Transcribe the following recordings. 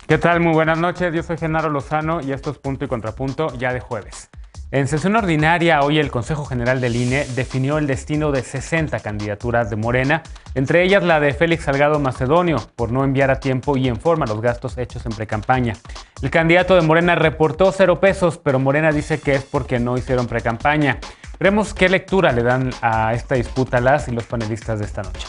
¿Qué tal? Muy buenas noches, yo soy Genaro Lozano y esto es Punto y Contrapunto ya de jueves. En sesión ordinaria, hoy el Consejo General del INE definió el destino de 60 candidaturas de Morena, entre ellas la de Félix Salgado Macedonio, por no enviar a tiempo y en forma los gastos hechos en precampaña. El candidato de Morena reportó 0 pesos, pero Morena dice que es porque no hicieron precampaña. Veremos qué lectura le dan a esta disputa las y los panelistas de esta noche.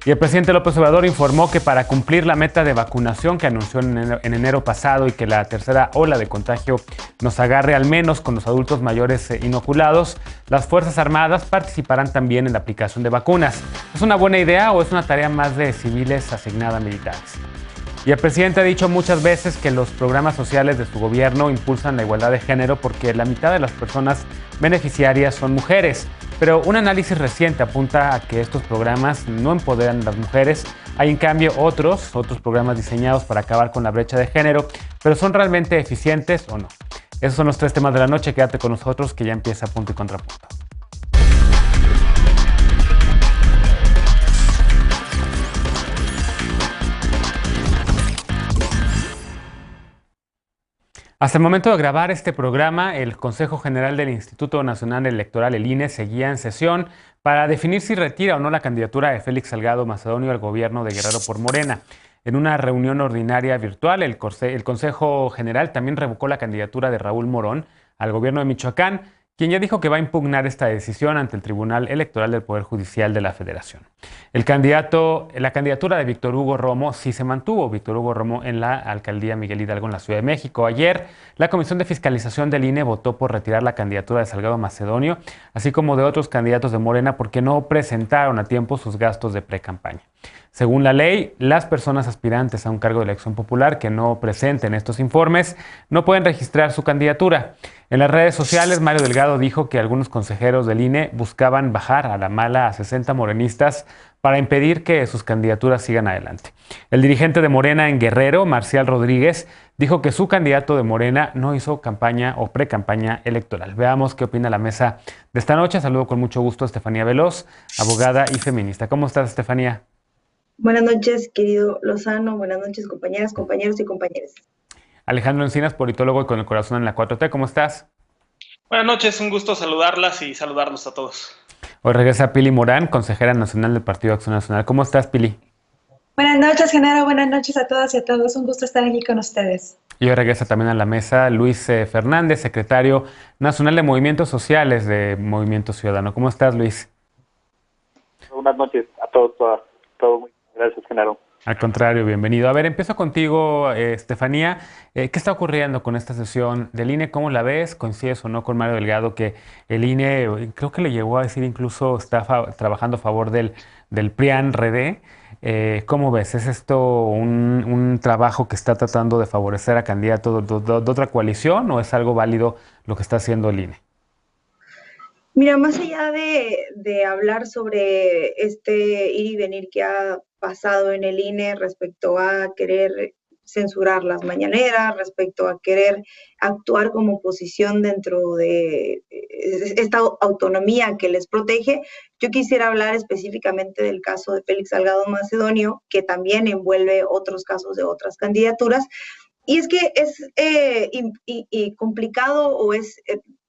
Y el presidente López Obrador informó que para cumplir la meta de vacunación que anunció en enero pasado y que la tercera ola de contagio nos agarre al menos con los adultos mayores inoculados, las Fuerzas Armadas participarán también en la aplicación de vacunas. ¿Es una buena idea o es una tarea más de civiles asignada a militares? Y el presidente ha dicho muchas veces que los programas sociales de su gobierno impulsan la igualdad de género porque la mitad de las personas beneficiarias son mujeres. Pero un análisis reciente apunta a que estos programas no empoderan a las mujeres. Hay en cambio otros programas diseñados para acabar con la brecha de género, pero ¿son realmente eficientes o no? Esos son los 3 temas de la noche. Quédate con nosotros que ya empieza Punto y Contrapunto. Hasta el momento de grabar este programa, el Consejo General del Instituto Nacional Electoral, el INE, seguía en sesión para definir si retira o no la candidatura de Félix Salgado Macedonio al gobierno de Guerrero por Morena. En una reunión ordinaria virtual, el Consejo General también revocó la candidatura de Raúl Morón al gobierno de Michoacán, quien ya dijo que va a impugnar esta decisión ante el Tribunal Electoral del Poder Judicial de la Federación. La candidatura de Víctor Hugo Romo sí se mantuvo. Víctor Hugo Romo en la alcaldía Miguel Hidalgo en la Ciudad de México. Ayer, la Comisión de Fiscalización del INE votó por retirar la candidatura de Salgado Macedonio, así como de otros candidatos de Morena, porque no presentaron a tiempo sus gastos de precampaña. Según la ley, las personas aspirantes a un cargo de elección popular que no presenten estos informes no pueden registrar su candidatura. En las redes sociales, Mario Delgado dijo que algunos consejeros del INE buscaban bajar a la mala a 60 morenistas para impedir que sus candidaturas sigan adelante. El dirigente de Morena en Guerrero, Marcial Rodríguez, dijo que su candidato de Morena no hizo campaña o precampaña electoral. Veamos qué opina la mesa de esta noche. Saludo con mucho gusto a Estefanía Veloz, abogada y feminista. ¿Cómo estás, Estefanía? Buenas noches, querido Lozano. Buenas noches, compañeras, compañeros y compañeras. Alejandro Encinas, politólogo y con el corazón en la 4T. ¿Cómo estás? Buenas noches, un gusto saludarlas y saludarlos a todos. Hoy regresa Pili Morán, consejera nacional del Partido Acción Nacional. ¿Cómo estás, Pili? Buenas noches, Genaro. Buenas noches a todas y a todos. Un gusto estar aquí con ustedes. Y hoy regresa también a la mesa Luis Fernández, secretario nacional de Movimientos Sociales de Movimiento Ciudadano. ¿Cómo estás, Luis? Buenas noches a todos, todos muy gracias, Genaro. Al contrario, bienvenido. A ver, empiezo contigo, Estefanía. ¿Qué está ocurriendo con esta sesión del INE? ¿Cómo la ves? ¿Coincides o no con Mario Delgado que el INE, creo que le llegó a decir incluso está trabajando a favor del PRIAN-RD? ¿Cómo ves? ¿Es esto un trabajo que está tratando de favorecer a candidatos de otra coalición o es algo válido lo que está haciendo el INE? Mira, más allá de hablar sobre este ir y venir que ha pasado en el INE respecto a querer censurar las mañaneras, respecto a querer actuar como oposición dentro de esta autonomía que les protege, yo quisiera hablar específicamente del caso de Félix Salgado Macedonio, que también envuelve otros casos de otras candidaturas. Y es que es complicado o es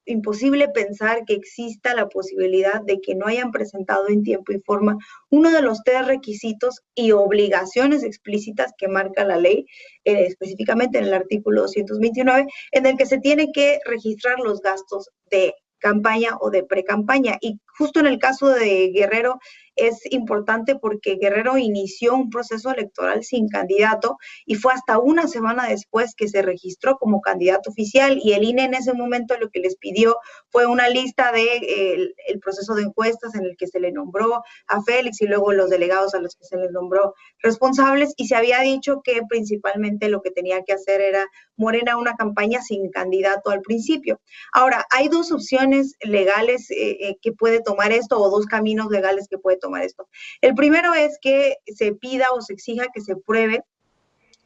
imposible pensar que exista la posibilidad de que no hayan presentado en tiempo y forma uno de los 3 requisitos y obligaciones explícitas que marca la ley, específicamente en el artículo 229, en el que se tiene que registrar los gastos de campaña o de precampaña. Y justo en el caso de Guerrero es importante porque Guerrero inició un proceso electoral sin candidato y fue hasta una semana después que se registró como candidato oficial, y el INE en ese momento lo que les pidió fue una lista de el proceso de encuestas en el que se le nombró a Félix y luego los delegados a los que se les nombró responsables, y se había dicho que principalmente lo que tenía que hacer era Morena una campaña sin candidato al principio. Ahora, hay 2 opciones legales que puede tomar esto, o 2 caminos legales que puede tomar esto. El primero es que se pida o se exija que se pruebe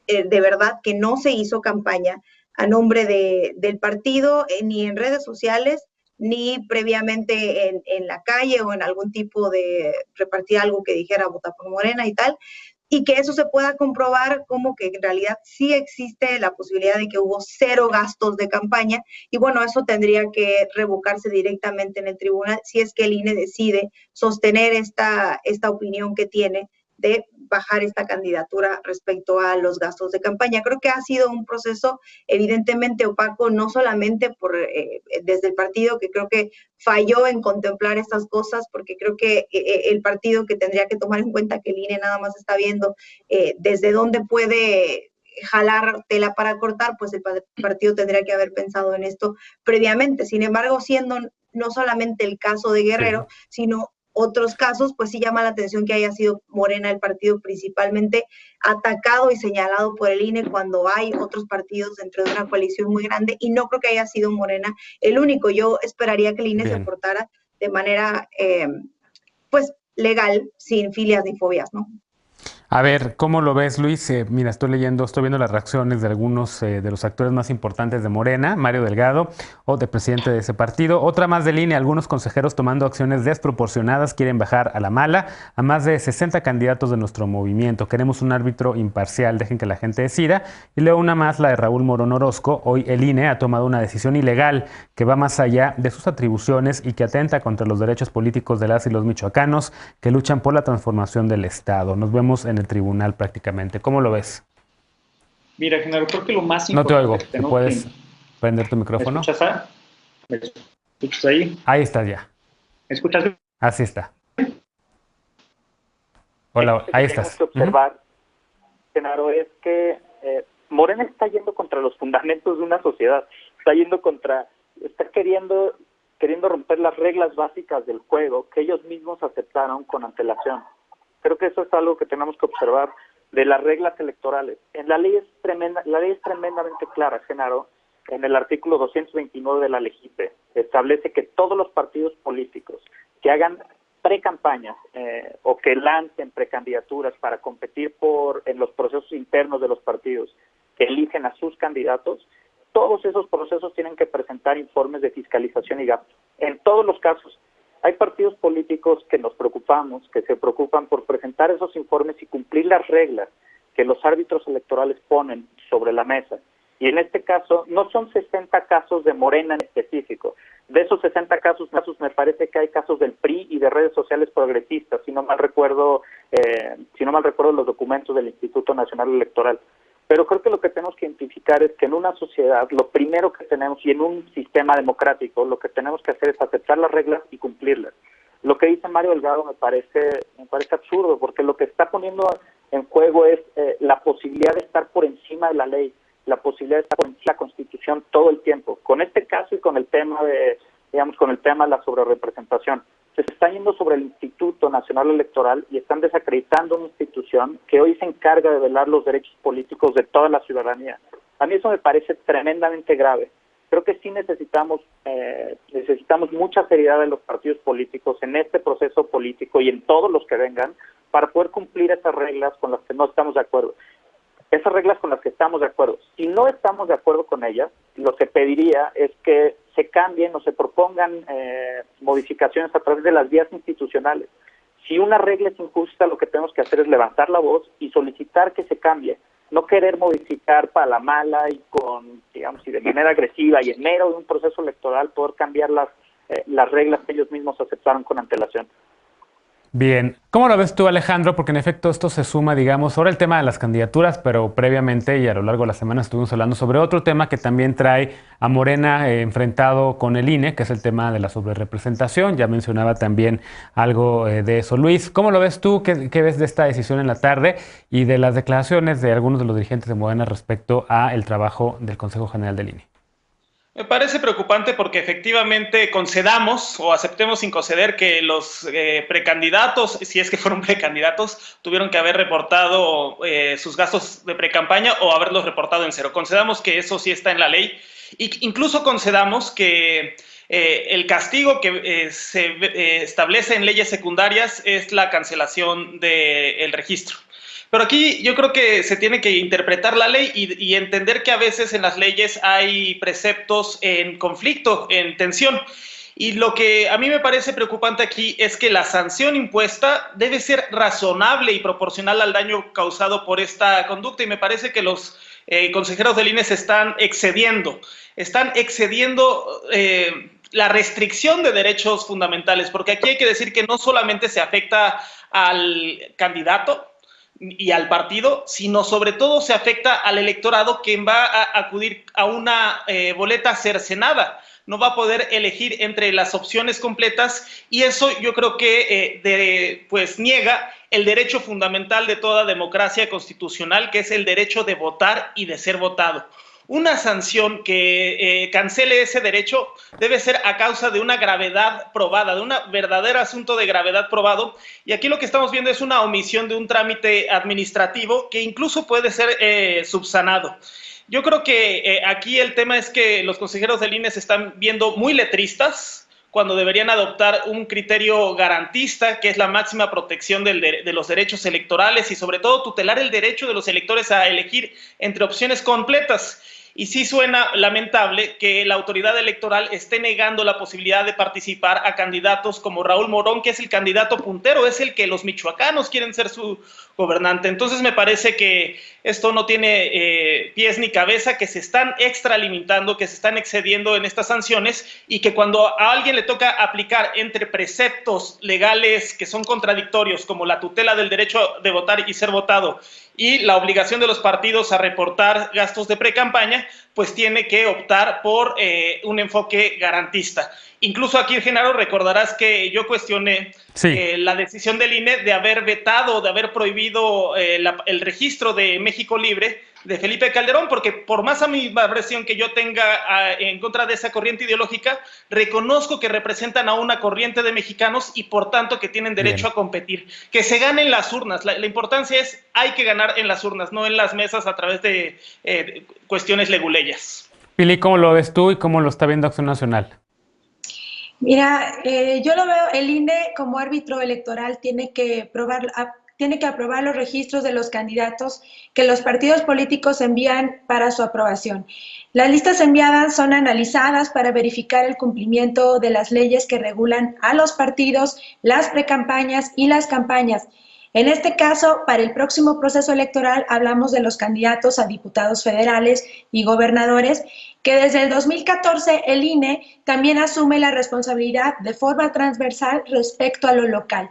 de verdad que no se hizo campaña a nombre del partido, ni en redes sociales, ni previamente en la calle o en algún tipo de repartir algo que dijera votar por Morena y tal, y que eso se pueda comprobar como que en realidad sí existe la posibilidad de que hubo 0 gastos de campaña, y bueno, eso tendría que revocarse directamente en el tribunal si es que el INE decide sostener esta opinión que tiene de bajar esta candidatura respecto a los gastos de campaña. Creo que ha sido un proceso evidentemente opaco, no solamente desde el partido, que creo que falló en contemplar estas cosas, porque creo que el partido que tendría que tomar en cuenta que el INE nada más está viendo desde dónde puede jalar tela para cortar, pues el partido tendría que haber pensado en esto previamente. Sin embargo, siendo no solamente el caso de Guerrero, sino otros casos, pues sí llama la atención que haya sido Morena el partido principalmente atacado y señalado por el INE cuando hay otros partidos dentro de una coalición muy grande, y no creo que haya sido Morena el único. Yo esperaría que el INE se portara de manera pues legal, sin filias ni fobias, ¿no? A ver, ¿cómo lo ves, Luis? Mira, estoy viendo las reacciones de algunos de los actores más importantes de Morena, Mario Delgado, o de presidente de ese partido. Otra más de línea, algunos consejeros tomando acciones desproporcionadas quieren bajar a la mala a más de 60 candidatos de nuestro movimiento. Queremos un árbitro imparcial, dejen que la gente decida. Y luego una más, la de Raúl Morón Orozco. Hoy el INE ha tomado una decisión ilegal que va más allá de sus atribuciones y que atenta contra los derechos políticos de las y los michoacanos que luchan por la transformación del Estado. Nos vemos en el tribunal prácticamente. ¿Cómo lo ves? Mira, Genaro, creo que lo más importante... No importante... te oigo. ¿Puedes prender tu micrófono? ¿Me escuchas ahí? Ahí estás ya. ¿Me escuchas? Así está. Hola, ahí estás. Lo que tenemos que observar, Genaro, es que Morena está yendo contra los fundamentos de una sociedad. Está queriendo romper las reglas básicas del juego que ellos mismos aceptaron con antelación. Creo que eso es algo que tenemos que observar de las reglas electorales. La ley es tremendamente clara, Genaro. En el artículo 229 de la LEGIPE establece que todos los partidos políticos que hagan precampañas o que lancen precandidaturas para competir en los procesos internos de los partidos que eligen a sus candidatos, todos esos procesos tienen que presentar informes de fiscalización y gasto. En todos los casos. Hay partidos políticos que se preocupan por presentar esos informes y cumplir las reglas que los árbitros electorales ponen sobre la mesa. Y en este caso, no son 60 casos de Morena en específico. De esos 60 casos me parece que hay casos del PRI y de redes sociales progresistas, si no mal recuerdo los documentos del Instituto Nacional Electoral. Pero creo que lo que tenemos que identificar es que en una sociedad, lo primero que tenemos, y en un sistema democrático, lo que tenemos que hacer es aceptar las reglas y cumplirlas. Lo que dice Mario Delgado me parece absurdo, porque lo que está poniendo en juego es la posibilidad de estar por encima de la ley, la posibilidad de estar por encima de la Constitución todo el tiempo. Con este caso y con el tema de la sobrerepresentación, se está yendo sobre el Instituto Nacional Electoral y están desacreditando una institución que hoy se encarga de velar los derechos políticos de toda la ciudadanía. A mí eso me parece tremendamente grave. Creo que sí necesitamos mucha seriedad de los partidos políticos en este proceso político y en todos los que vengan para poder cumplir esas reglas con las que no estamos de acuerdo. Esas reglas con las que estamos de acuerdo. Si no estamos de acuerdo con ellas, lo que pediría es que se cambien o se propongan modificaciones a través de las vías institucionales. Si una regla es injusta, lo que tenemos que hacer es levantar la voz y solicitar que se cambie. No querer modificar para la mala y y de manera agresiva y en mero de un proceso electoral poder cambiar las reglas que ellos mismos aceptaron con antelación. Bien, ¿cómo lo ves tú, Alejandro? Porque en efecto esto se suma, digamos, sobre el tema de las candidaturas, pero previamente y a lo largo de la semana estuvimos hablando sobre otro tema que también trae a Morena enfrentado con el INE, que es el tema de la sobrerepresentación. Ya mencionaba también algo de eso. Luis, ¿cómo lo ves tú? ¿Qué ves de esta decisión en la tarde y de las declaraciones de algunos de los dirigentes de Morena respecto al trabajo del Consejo General del INE? Me parece preocupante porque efectivamente concedamos o aceptemos sin conceder que los precandidatos, si es que fueron precandidatos, tuvieron que haber reportado sus gastos de precampaña o haberlos reportado en cero. Concedamos que eso sí está en la ley e incluso concedamos que el castigo que se establece en leyes secundarias es la cancelación del registro. Pero aquí yo creo que se tiene que interpretar la ley y entender que a veces en las leyes hay preceptos en conflicto, en tensión. Y lo que a mí me parece preocupante aquí es que la sanción impuesta debe ser razonable y proporcional al daño causado por esta conducta, y me parece que los consejeros del INE se están excediendo la restricción de derechos fundamentales, porque aquí hay que decir que no solamente se afecta al candidato y al partido, sino sobre todo se afecta al electorado, quien va a acudir a una boleta cercenada, no va a poder elegir entre las opciones completas, y eso yo creo que pues niega el derecho fundamental de toda democracia constitucional, que es el derecho de votar y de ser votado. Una sanción que cancele ese derecho debe ser a causa de una gravedad probada, de un verdadero asunto de gravedad probado, y aquí lo que estamos viendo es una omisión de un trámite administrativo que incluso puede ser subsanado. Yo creo que aquí el tema es que los consejeros del INE se están viendo muy letristas, cuando deberían adoptar un criterio garantista, que es la máxima protección de los derechos electorales, y sobre todo tutelar el derecho de los electores a elegir entre opciones completas. Y sí suena lamentable que la autoridad electoral esté negando la posibilidad de participar a candidatos como Raúl Morón, que es el candidato puntero, es el que los michoacanos quieren ser su gobernante. Entonces me parece que esto no tiene pies ni cabeza, que se están extralimitando, que se están excediendo en estas sanciones, y que cuando a alguien le toca aplicar entre preceptos legales que son contradictorios, como la tutela del derecho de votar y ser votado, y la obligación de los partidos a reportar gastos de precampaña, pues tiene que optar por un enfoque garantista. Incluso aquí, Genaro, recordarás que yo cuestioné la decisión del INE de haber vetado, de haber prohibido el registro de México Libre de Felipe Calderón, porque por más animadversión que yo tenga en contra de esa corriente ideológica, reconozco que representan a una corriente de mexicanos y por tanto que tienen derecho a competir. Que se ganen las urnas. La importancia es, hay que ganar en las urnas, no en las mesas a través de cuestiones leguleyas. Pili, ¿cómo lo ves tú y cómo lo está viendo Acción Nacional? Mira, yo lo veo, el INE como árbitro electoral tiene que aprobar los registros de los candidatos que los partidos políticos envían para su aprobación. Las listas enviadas son analizadas para verificar el cumplimiento de las leyes que regulan a los partidos, las precampañas y las campañas. En este caso, para el próximo proceso electoral, hablamos de los candidatos a diputados federales y gobernadores, que desde el 2014 el INE también asume la responsabilidad de forma transversal respecto a lo local.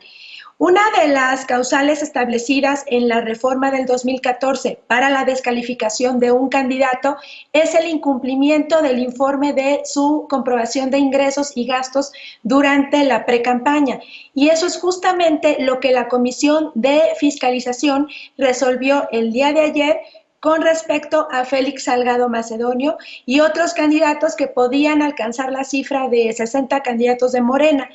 Una de las causales establecidas en la reforma del 2014 para la descalificación de un candidato es el incumplimiento del informe de su comprobación de ingresos y gastos durante la precampaña. Y eso es justamente lo que la Comisión de Fiscalización resolvió el día de ayer con respecto a Félix Salgado Macedonio y otros candidatos que podían alcanzar la cifra de 60 candidatos de Morena,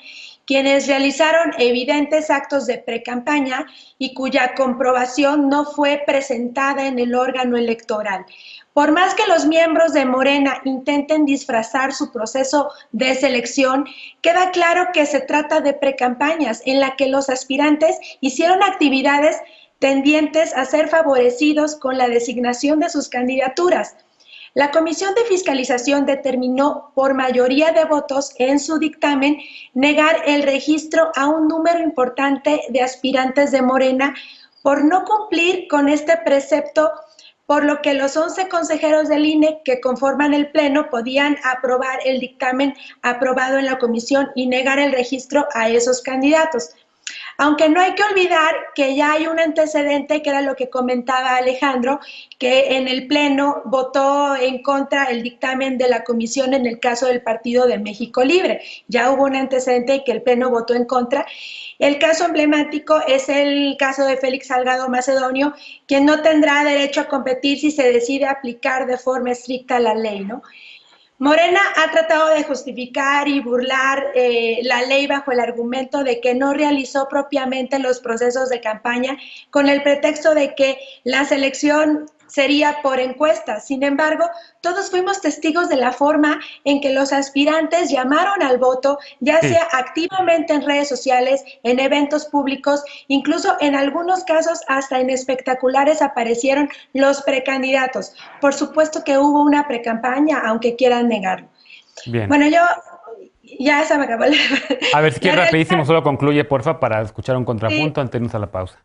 quienes realizaron evidentes actos de precampaña y cuya comprobación no fue presentada en el órgano electoral. Por más que los miembros de Morena intenten disfrazar su proceso de selección, queda claro que se trata de precampañas en la que los aspirantes hicieron actividades tendientes a ser favorecidos con la designación de sus candidaturas. La Comisión de Fiscalización determinó por mayoría de votos en su dictamen negar el registro a un número importante de aspirantes de Morena por no cumplir con este precepto, por lo que los 11 consejeros del INE que conforman el Pleno podían aprobar el dictamen aprobado en la comisión y negar el registro a esos candidatos. Aunque no hay que olvidar que ya hay un antecedente, que era lo que comentaba Alejandro, que en el Pleno votó en contra el dictamen de la comisión en el caso del Partido de México Libre. Ya hubo un antecedente que el Pleno votó en contra. El caso emblemático es el caso de Félix Salgado Macedonio, quien no tendrá derecho a competir si se decide aplicar de forma estricta la ley, ¿no? Morena ha tratado de justificar y burlar la ley bajo el argumento de que no realizó propiamente los procesos de campaña con el pretexto de que la selección sería por encuesta. Sin embargo, todos fuimos testigos de la forma en que los aspirantes llamaron al voto, ya sea activamente en redes sociales, en eventos públicos, incluso en algunos casos hasta en espectaculares aparecieron los precandidatos. Por supuesto que hubo una precampaña, aunque quieran negarlo. Bien. Bueno, Ya se me acabó. A ver, si quieres La rapidísimo, solo concluye, porfa, para escuchar un contrapunto antes de irnos a la pausa.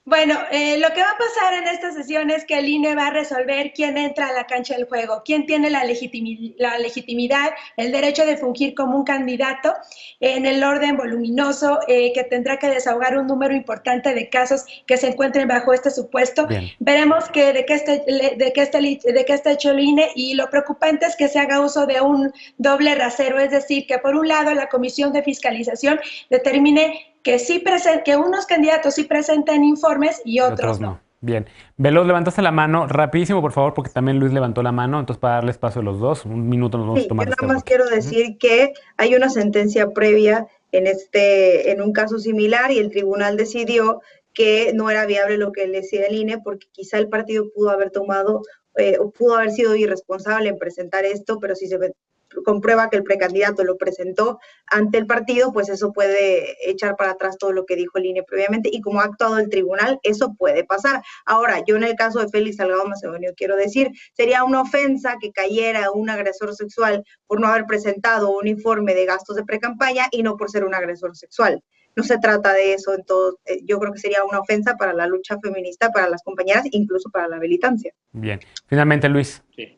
Bueno, lo que va a pasar en esta sesión es que el INE va a resolver quién entra a la cancha del juego, quién tiene la legitimidad, el derecho de fungir como un candidato en el orden voluminoso que tendrá que desahogar un número importante de casos que se encuentren bajo este supuesto. Bien. Veremos de qué está hecho el INE, y lo preocupante es que se haga uso de un doble rasero, es decir, que por un lado la Comisión de Fiscalización determine que unos candidatos sí presenten informes y otros no. Bien. Veloz, levantaste la mano. Rapidísimo, por favor, porque también Luis levantó la mano. Entonces, para darle espacio a los dos, un minuto nos vamos a tomar. Yo nada más quiero decir que hay una sentencia previa en un caso similar, y el tribunal decidió que no era viable lo que le decía el INE, porque quizá el partido pudo haber o pudo haber sido irresponsable en presentar esto, pero si se comprueba que el precandidato lo presentó ante el partido, pues eso puede echar para atrás todo lo que dijo el INE previamente, y como ha actuado el tribunal, eso puede pasar. Ahora, yo en el caso de Félix Salgado Macedonio quiero decir, sería una ofensa que cayera un agresor sexual por no haber presentado un informe de gastos de precampaña y no por ser un agresor sexual. No se trata de eso. Entonces, yo creo que sería una ofensa para la lucha feminista, para las compañeras, incluso para la militancia. Bien. Finalmente, Luis. Sí.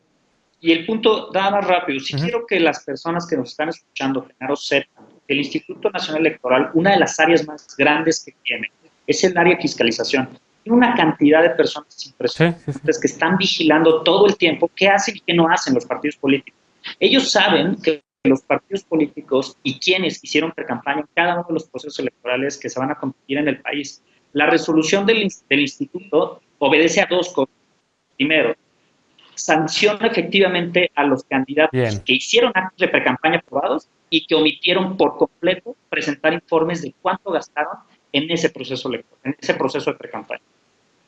Y el punto, nada más rápido, si quiero que las personas que nos están escuchando, Genaro, sepan que el Instituto Nacional Electoral, una de las áreas más grandes que tiene, es el área de fiscalización. Tiene una cantidad de personas impresionantes que están vigilando todo el tiempo qué hacen y qué no hacen los partidos políticos. Ellos saben que los partidos políticos y quienes hicieron precampaña en cada uno de los procesos electorales que se van a competir en el país. La resolución del instituto obedece a dos cosas. Primero, sanciona efectivamente a los candidatos que hicieron actos de precampaña aprobados y que omitieron por completo presentar informes de cuánto gastaron en ese proceso electoral, en ese proceso de precampaña.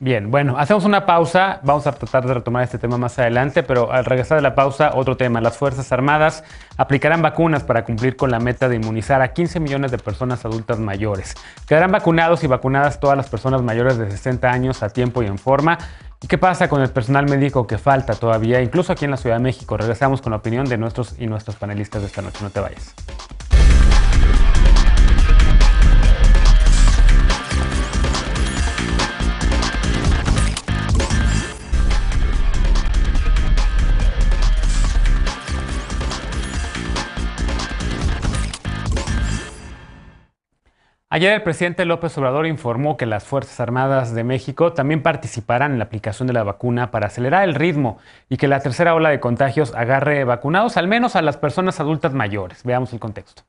Bien, bueno, hacemos una pausa, vamos a tratar de retomar este tema más adelante, pero al regresar de la pausa, otro tema. Las Fuerzas Armadas aplicarán vacunas para cumplir con la meta de inmunizar a 15 millones de personas adultas mayores. Quedarán vacunados y vacunadas todas las personas mayores de 60 años a tiempo y en forma. ¿Y qué pasa con el personal médico que falta todavía, incluso aquí en la Ciudad de México? Regresamos con la opinión de nuestros y nuestras panelistas de esta noche. No te vayas. Ayer el presidente López Obrador informó que las Fuerzas Armadas de México también participarán en la aplicación de la vacuna para acelerar el ritmo y que la tercera ola de contagios agarre vacunados al menos a las personas adultas mayores. Veamos el contexto.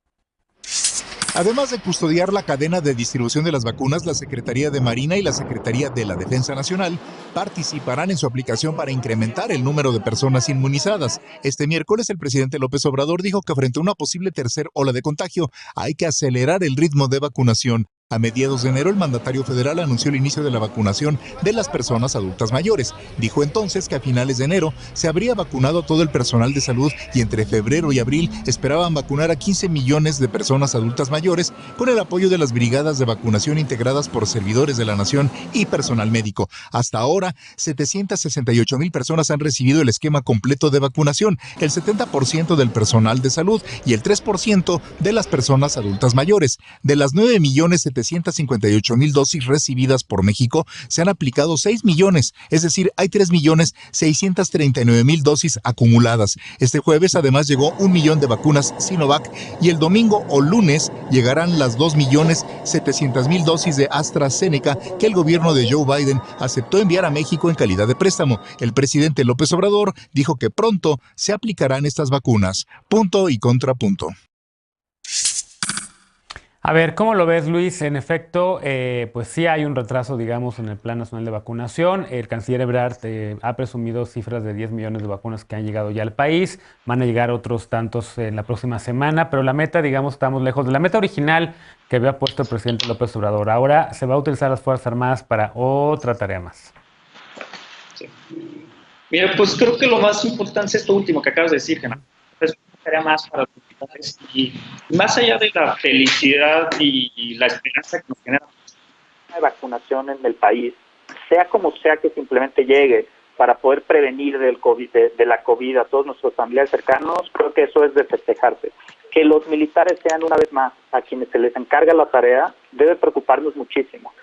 Además de custodiar la cadena de distribución de las vacunas, la Secretaría de Marina y la Secretaría de la Defensa Nacional participarán en su aplicación para incrementar el número de personas inmunizadas. Este miércoles, el presidente López Obrador dijo que frente a una posible tercera ola de contagio, hay que acelerar el ritmo de vacunación. A mediados de enero, el mandatario federal anunció el inicio de la vacunación de las personas adultas mayores. Dijo entonces que a finales de enero se habría vacunado todo el personal de salud y entre febrero y abril esperaban vacunar a 15 millones de personas adultas mayores con el apoyo de las brigadas de vacunación integradas por servidores de la nación y personal médico. Hasta ahora, 768,000 personas han recibido el esquema completo de vacunación, el 70% del personal de salud y el 3% de las personas adultas mayores. De las 9,758,000 dosis recibidas por México, se han aplicado 6 millones, es decir, hay 3,639,000 dosis acumuladas. Este jueves además llegó 1 millón de vacunas Sinovac y el domingo o lunes llegarán las 2,700,000 dosis de AstraZeneca que el gobierno de Joe Biden aceptó enviar a México en calidad de préstamo. El presidente López Obrador dijo que pronto se aplicarán estas vacunas. Punto y contrapunto. A ver, ¿cómo lo ves, Luis? En efecto, pues sí hay un retraso, digamos, en el Plan Nacional de Vacunación. El canciller Ebrard ha presumido cifras de 10 millones de vacunas que han llegado ya al país. Van a llegar otros tantos en la próxima semana, pero la meta, digamos, estamos lejos de la meta original que había puesto el presidente López Obrador. Ahora se va a utilizar las Fuerzas Armadas para otra tarea más. Sí. Mira, pues creo que lo más importante es esto último que acabas de decir, Genaro. Es una tarea más para los militares y más allá de la felicidad y la esperanza que nos genera una vacunación en el país, sea como sea que simplemente llegue para poder prevenir del COVID, de la COVID a todos nuestros familiares cercanos, creo que eso es de festejarse. Que los militares sean una vez más a quienes se les encarga la tarea debe preocuparnos muchísimo.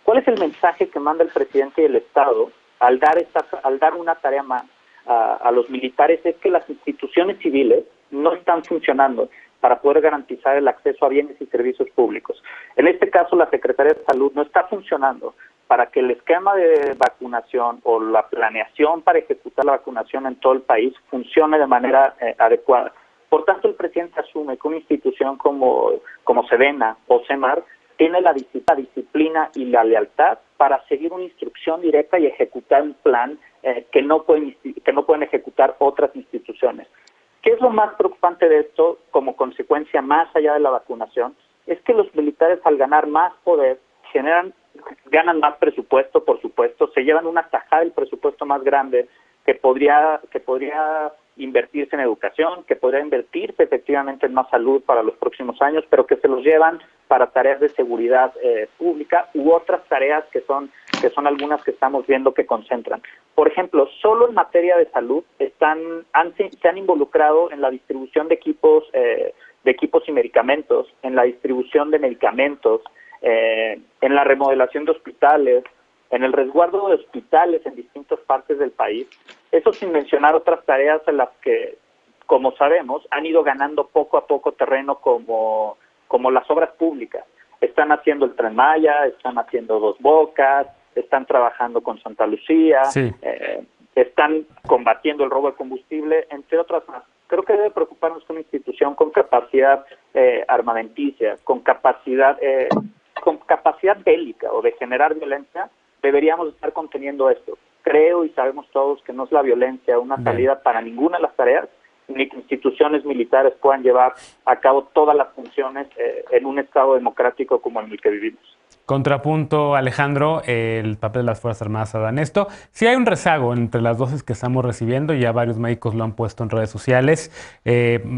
¿Cuál es el mensaje que manda el presidente y el Estado al dar una tarea más a los militares? Es que las instituciones civiles no están funcionando para poder garantizar el acceso a bienes y servicios públicos. En este caso, la Secretaría de Salud no está funcionando para que el esquema de vacunación o la planeación para ejecutar la vacunación en todo el país funcione de manera adecuada. Por tanto, el presidente asume que una institución como Sedena o CEMAR tiene la disciplina y la lealtad para seguir una instrucción directa y ejecutar un plan que no pueden ejecutar otras instituciones. ¿Qué es lo más preocupante de esto como consecuencia más allá de la vacunación? Es que los militares, al ganar más poder, ganan más presupuesto, por supuesto, se llevan una tajada del presupuesto más grande que podría invertirse en educación, que podría invertirse efectivamente en más salud para los próximos años, pero que se los llevan para tareas de seguridad pública u otras tareas que son algunas que estamos viendo que concentran. Por ejemplo, solo en materia de salud se han involucrado en la distribución de equipos y medicamentos, en la distribución de medicamentos, en la remodelación de hospitales, en el resguardo de hospitales en distintas partes del país. Eso sin mencionar otras tareas en las que, como sabemos, han ido ganando poco a poco terreno como las obras públicas. Están haciendo el Tren Maya, están haciendo Dos Bocas, están trabajando con Santa Lucía, sí. Están combatiendo el robo de combustible, entre otras más. Creo que debe preocuparnos que una institución con capacidad armamenticia, con capacidad bélica o de generar violencia, deberíamos estar conteniendo esto. Creo y sabemos todos que no es la violencia una salida para ninguna de las tareas, ni que instituciones militares puedan llevar a cabo todas las funciones en un Estado democrático como en el que vivimos. Contrapunto, Alejandro, el papel de las Fuerzas Armadas en esto. Sí hay un rezago entre las dosis que estamos recibiendo, ya varios médicos lo han puesto en redes sociales.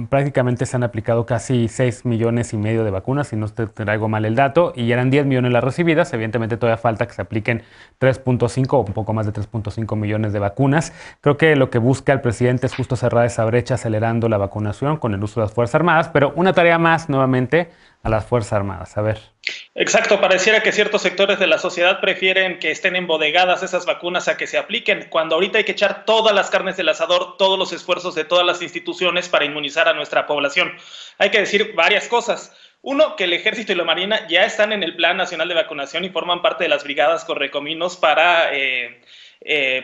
Prácticamente se han aplicado casi 6,5 millones de vacunas, si no te traigo mal el dato, y eran 10 millones las recibidas. Evidentemente todavía falta que se apliquen 3.5 o un poco más de 3.5 millones de vacunas. Creo que lo que busca el presidente es justo cerrar esa brecha acelerando la vacunación con el uso de las Fuerzas Armadas, pero una tarea más nuevamente a las Fuerzas Armadas. A ver. Exacto, pareciera que ciertos sectores de la sociedad prefieren que estén embodegadas esas vacunas a que se apliquen, cuando ahorita hay que echar todas las carnes del asador, todos los esfuerzos de todas las instituciones para inmunizar a nuestra población. Hay que decir varias cosas. Uno, que el Ejército y la Marina ya están en el Plan Nacional de Vacunación y forman parte de las brigadas correcaminos para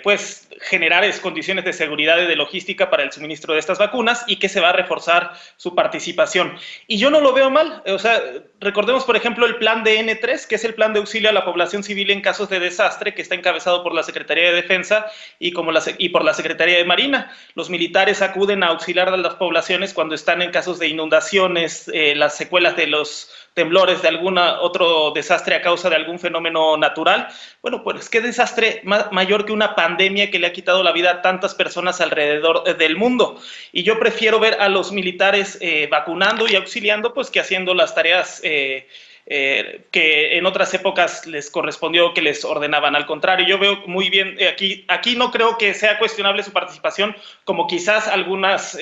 pues generar condiciones de seguridad y de logística para el suministro de estas vacunas, y que se va a reforzar su participación. Y yo no lo veo mal. O sea, recordemos, por ejemplo, el plan de N3, que es el plan de auxilio a la población civil en casos de desastre, que está encabezado por la Secretaría de Defensa y por la Secretaría de Marina. Los militares acuden a auxiliar a las poblaciones cuando están en casos de inundaciones, las secuelas de los temblores, de algún otro desastre a causa de algún fenómeno natural. Bueno, pues qué desastre mayor que una pandemia que le ha quitado la vida a tantas personas alrededor del mundo. Y yo prefiero ver a los militares vacunando y auxiliando, pues, que haciendo las tareas que en otras épocas les correspondió, que les ordenaban. Al contrario, yo veo muy bien, aquí no creo que sea cuestionable su participación, como quizás algunas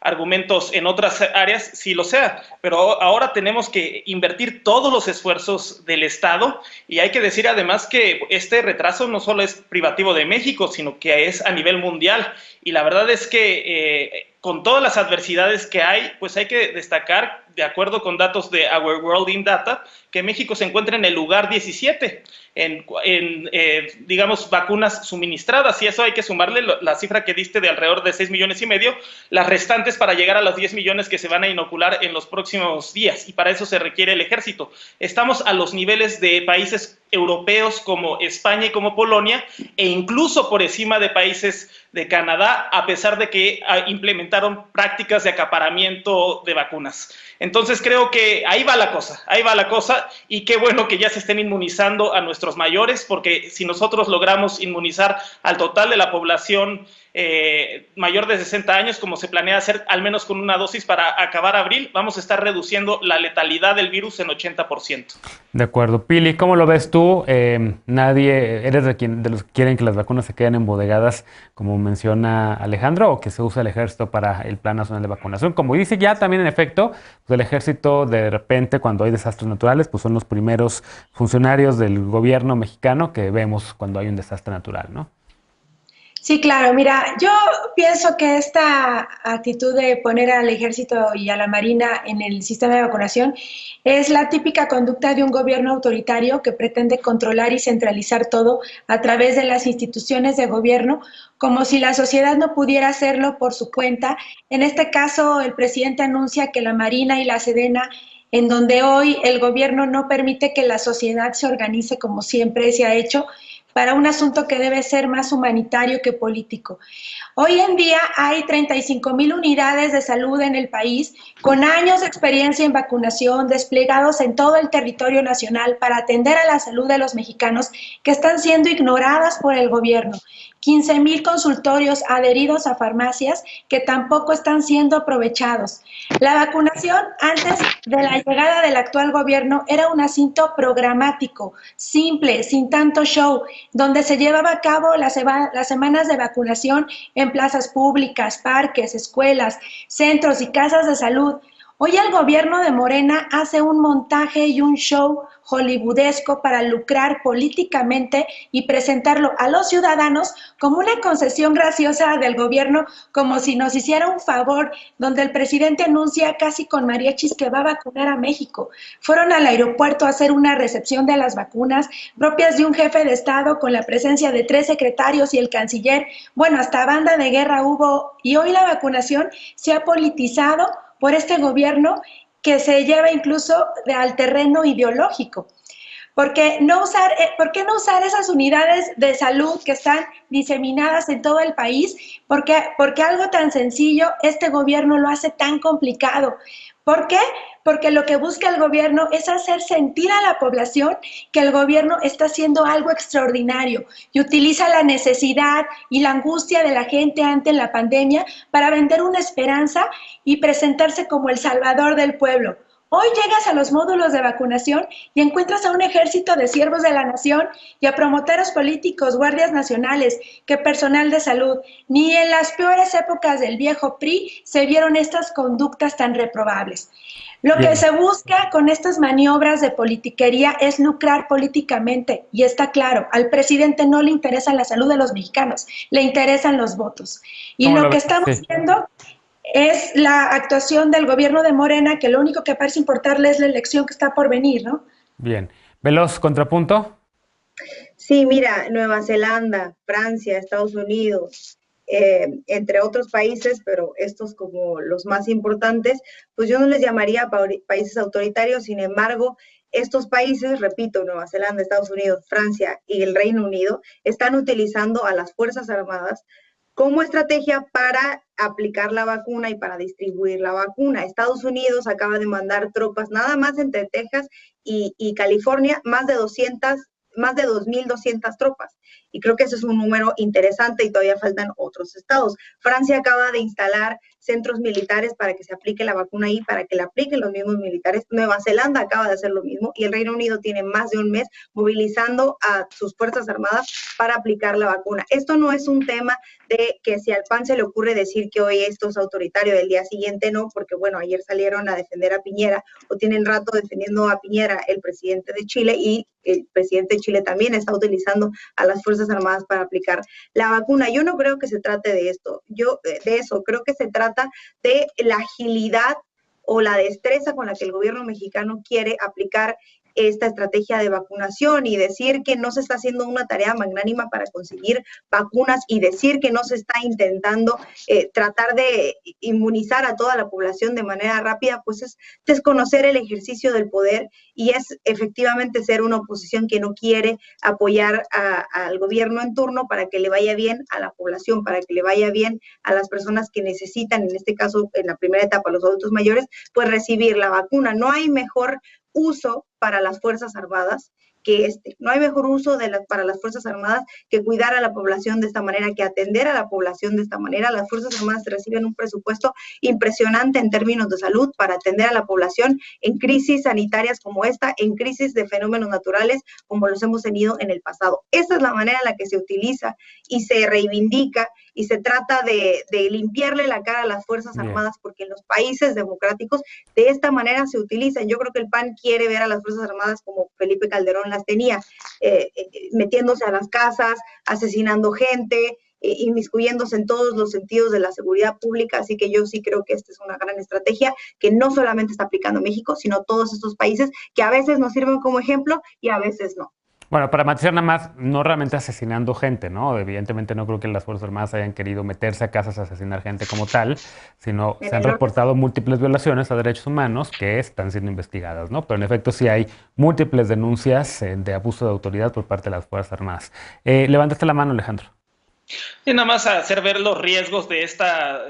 argumentos en otras áreas sí lo sea, pero ahora tenemos que invertir todos los esfuerzos del Estado, y hay que decir además que este retraso no solo es privativo de México, sino que es a nivel mundial, y la verdad es que con todas las adversidades que hay, pues hay que destacar, de acuerdo con datos de Our World in Data, que México se encuentra en el lugar 17 digamos, vacunas suministradas, y eso hay que sumarle la cifra que diste de alrededor de 6,5 millones, las restantes para llegar a los 10 millones que se van a inocular en los próximos días, y para eso se requiere el ejército. Estamos a los niveles de países europeos como España y como Polonia, e incluso por encima de países de Canadá, a pesar de que implementaron prácticas de acaparamiento de vacunas. Entonces creo que ahí va la cosa, y qué bueno que ya se estén inmunizando a nuestros mayores, porque si nosotros logramos inmunizar al total de la población mayor de 60 años, como se planea hacer, al menos con una dosis para acabar abril, vamos a estar reduciendo la letalidad del virus en 80%. De acuerdo. Pili, ¿cómo lo ves tú? tú, eres de los que quieren que las vacunas se queden embodegadas, como menciona Alejandro, o que se use el ejército para el Plan Nacional de Vacunación. Como dice ya también en efecto, pues el ejército de repente cuando hay desastres naturales, pues son los primeros funcionarios del gobierno mexicano que vemos cuando hay un desastre natural, ¿no? Sí, claro. Mira, yo pienso que esta actitud de poner al ejército y a la marina en el sistema de vacunación es la típica conducta de un gobierno autoritario que pretende controlar y centralizar todo a través de las instituciones de gobierno, como si la sociedad no pudiera hacerlo por su cuenta. En este caso, el presidente anuncia que la Marina y la Sedena, en donde hoy el gobierno no permite que la sociedad se organice como siempre se ha hecho, para un asunto que debe ser más humanitario que político. Hoy en día hay 35,000 unidades de salud en el país, con años de experiencia en vacunación, desplegados en todo el territorio nacional para atender a la salud de los mexicanos que están siendo ignoradas por el gobierno. 15,000 consultorios adheridos a farmacias que tampoco están siendo aprovechados. La vacunación antes de la llegada del actual gobierno era un asunto programático, simple, sin tanto show, donde se llevaba a cabo las semanas de vacunación en plazas públicas, parques, escuelas, centros y casas de salud. Hoy el gobierno de Morena hace un montaje y un show hollywoodesco para lucrar políticamente y presentarlo a los ciudadanos como una concesión graciosa del gobierno, como si nos hiciera un favor, donde el presidente anuncia casi con mariachis que va a vacunar a México. Fueron al aeropuerto a hacer una recepción de las vacunas propias de un jefe de Estado con la presencia de 3 secretarios y el canciller. Bueno, hasta banda de guerra hubo, y hoy la vacunación se ha politizado por este gobierno que se lleva incluso al terreno ideológico. ¿Por qué no usar esas unidades de salud que están diseminadas en todo el país? Porque algo tan sencillo, este gobierno lo hace tan complicado. ¿Por qué? Porque lo que busca el gobierno es hacer sentir a la población que el gobierno está haciendo algo extraordinario y utiliza la necesidad y la angustia de la gente ante la pandemia para vender una esperanza y presentarse como el salvador del pueblo. Hoy llegas a los módulos de vacunación y encuentras a un ejército de siervos de la nación y a promotores políticos, guardias nacionales, que personal de salud. Ni en las peores épocas del viejo PRI se vieron estas conductas tan reprobables. Lo que se busca con estas maniobras de politiquería es lucrar políticamente, y está claro, al presidente no le interesa la salud de los mexicanos, le interesan los votos. Y lo que estamos viendo es la actuación del gobierno de Morena, que lo único que parece importarle es la elección que está por venir, ¿no? Bien. Veloz, contrapunto. Sí, mira, Nueva Zelanda, Francia, Estados Unidos, entre otros países, pero estos como los más importantes, pues yo no les llamaría países autoritarios. Sin embargo, estos países, repito, Nueva Zelanda, Estados Unidos, Francia y el Reino Unido, están utilizando a las Fuerzas Armadas como estrategia para aplicar la vacuna y para distribuir la vacuna. Estados Unidos acaba de mandar tropas nada más entre Texas y California, más de 2,200 tropas. Y creo que ese es un número interesante y todavía faltan otros estados. Francia acaba de instalar centros militares para que se aplique la vacuna ahí, para que la apliquen los mismos militares. Nueva Zelanda acaba de hacer lo mismo y el Reino Unido tiene más de un mes movilizando a sus Fuerzas Armadas para aplicar la vacuna. Esto no es un tema de que si al PAN se le ocurre decir que hoy esto es autoritario, el día siguiente no, porque bueno, ayer salieron a defender a Piñera o tienen rato defendiendo a Piñera, el presidente de Chile, y el presidente de Chile también está utilizando a las Fuerzas Armadas para aplicar la vacuna. Yo no creo que se trate de esto, creo que se trata de la agilidad o la destreza con la que el gobierno mexicano quiere aplicar esta estrategia de vacunación y decir que no se está haciendo una tarea magnánima para conseguir vacunas y decir que no se está intentando tratar de inmunizar a toda la población de manera rápida, pues es desconocer el ejercicio del poder y es efectivamente ser una oposición que no quiere apoyar al gobierno en turno para que le vaya bien a la población, para que le vaya bien a las personas que necesitan, en este caso en la primera etapa los adultos mayores, pues recibir la vacuna. No hay mejor uso para las Fuerzas Armadas que este. No hay mejor uso para las Fuerzas Armadas que cuidar a la población de esta manera, que atender a la población de esta manera. Las Fuerzas Armadas reciben un presupuesto impresionante en términos de salud para atender a la población en crisis sanitarias como esta, en crisis de fenómenos naturales como los hemos tenido en el pasado. Esa es la manera en la que se utiliza y se reivindica y se trata de limpiarle la cara a las Fuerzas Armadas, porque en los países democráticos de esta manera se utilizan. Yo creo que el PAN quiere ver a las Fuerzas Armadas como Felipe Calderón las tenía, metiéndose a las casas, asesinando gente, inmiscuyéndose en todos los sentidos de la seguridad pública, así que yo sí creo que esta es una gran estrategia que no solamente está aplicando México, sino todos estos países que a veces nos sirven como ejemplo y a veces no. Bueno, para matizar nada más, no realmente asesinando gente, ¿no? Evidentemente no creo que las Fuerzas Armadas hayan querido meterse a casas a asesinar gente como tal, sino se han reportado múltiples violaciones a derechos humanos que están siendo investigadas, ¿no? Pero en efecto sí hay múltiples denuncias de abuso de autoridad por parte de las Fuerzas Armadas. Levantaste la mano, Alejandro. Y nada más hacer ver los riesgos de esta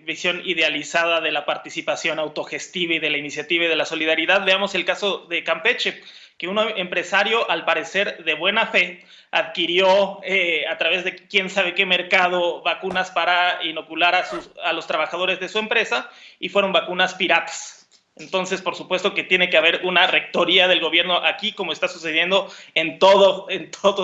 visión idealizada de la participación autogestiva y de la iniciativa y de la solidaridad. Veamos el caso de Campeche, que un empresario, al parecer de buena fe, adquirió a través de quién sabe qué mercado vacunas para inocular a los trabajadores de su empresa, y fueron vacunas piratas. Entonces, por supuesto que tiene que haber una rectoría del gobierno aquí, como está sucediendo en todos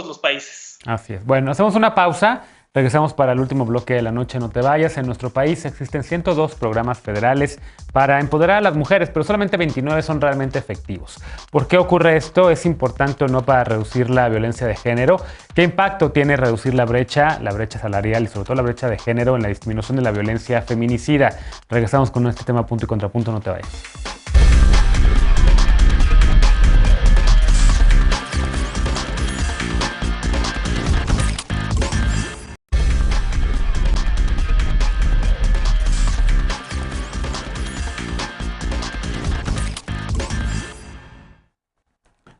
los países. Así es. Bueno, hacemos una pausa. Regresamos para el último bloque de la noche. No te vayas. En nuestro país existen 102 programas federales para empoderar a las mujeres, pero solamente 29 son realmente efectivos. ¿Por qué ocurre esto? ¿Es importante o no para reducir la violencia de género? ¿Qué impacto tiene reducir la brecha salarial y sobre todo la brecha de género en la disminución de la violencia feminicida? Regresamos con este tema punto y contrapunto. No te vayas.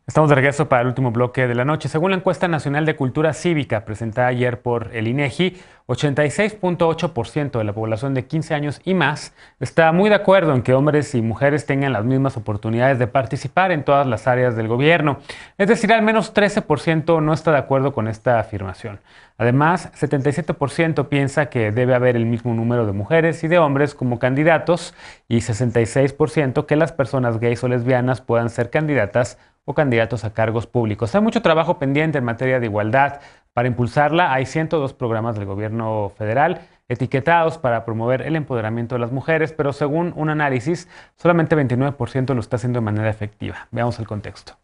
Estamos de regreso para el último bloque de la noche. Según la encuesta nacional de cultura cívica presentada ayer por el INEGI, 86.8% de la población de 15 años y más está muy de acuerdo en que hombres y mujeres tengan las mismas oportunidades de participar en todas las áreas del gobierno. Es decir, al menos 13% no está de acuerdo con esta afirmación. Además, 77% piensa que debe haber el mismo número de mujeres y de hombres como candidatos y 66% que las personas gays o lesbianas puedan ser candidatas o candidatos a cargos públicos. Hay mucho trabajo pendiente en materia de igualdad. Para impulsarla hay 102 programas del gobierno federal etiquetados para promover el empoderamiento de las mujeres, pero según un análisis, solamente 29% lo está haciendo de manera efectiva. Veamos el contexto.